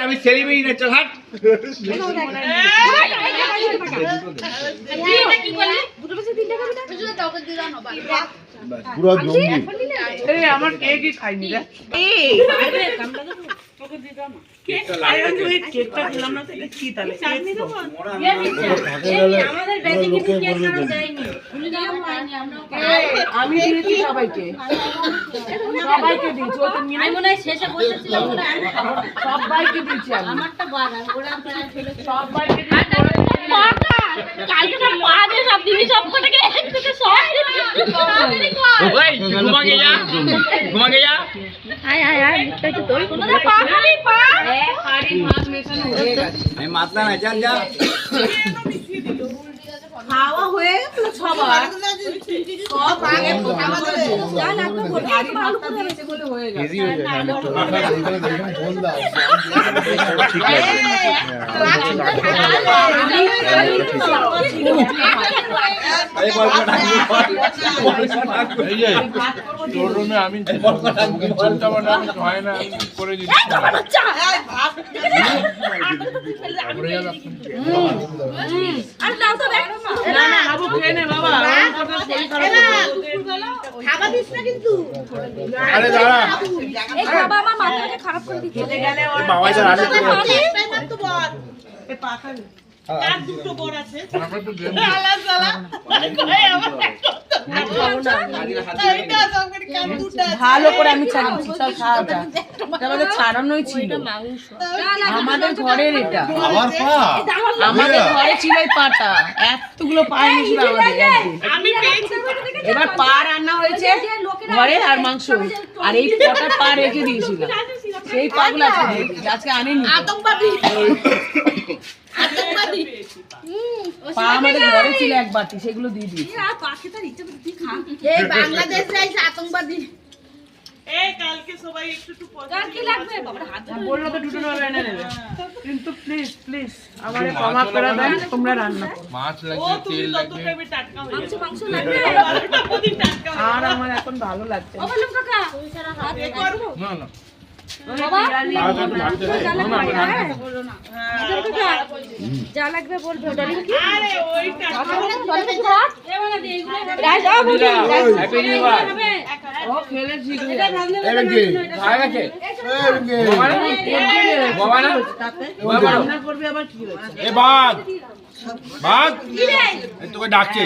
আমি সেলিব্রিটি না, চল হাট। আমার কেকই খাইনি রে। আমি দিয়েছি সবাইকে, সবাইকে দিয়েছি। সবাইকে দিয়েছি আমি মাতলা না, যা যা খাওয়া হয়ে গেল সবার, সব আগে হয়ে গেল। আমি চিন্তা ভাবনা হয় না করে দিচ্ছি। আরে দাঁড়া, খারাপ করে দিচ্ছে। ভালো করে আমি ছাড়িয়েছি, সব খাওয়াটা ছাড়ানোই ছিল আমাদের ঘরের। এটা আমাদের ঘরে ছিল এই পাটা, এতগুলো পা এনেছিল আমাদের একদিন। এবার পা রান্না হয়েছে ঘরে আর মাংস, আর এই কটা পা রেখে দিয়েছিল, সেই পাগুলো আজকে আনেনি। পা আমাদের ঘরে ছিল এক বাটি, সেগুলো দিয়ে দিয়েছি। বাংলাদেশ রাইস আতঙ্কবাদী। বললো তো দুটো নেবে, এনে নেবে, কিন্তু প্লিজ প্লিজ আমারে ক্ষমা করে দেন। তোমরা রান্না মাছ লাগবে, তেল লাগবে, আর আমার এখন ভালো লাগছে না। না না যা লাগবে বলবে। তোকে ডাকছে।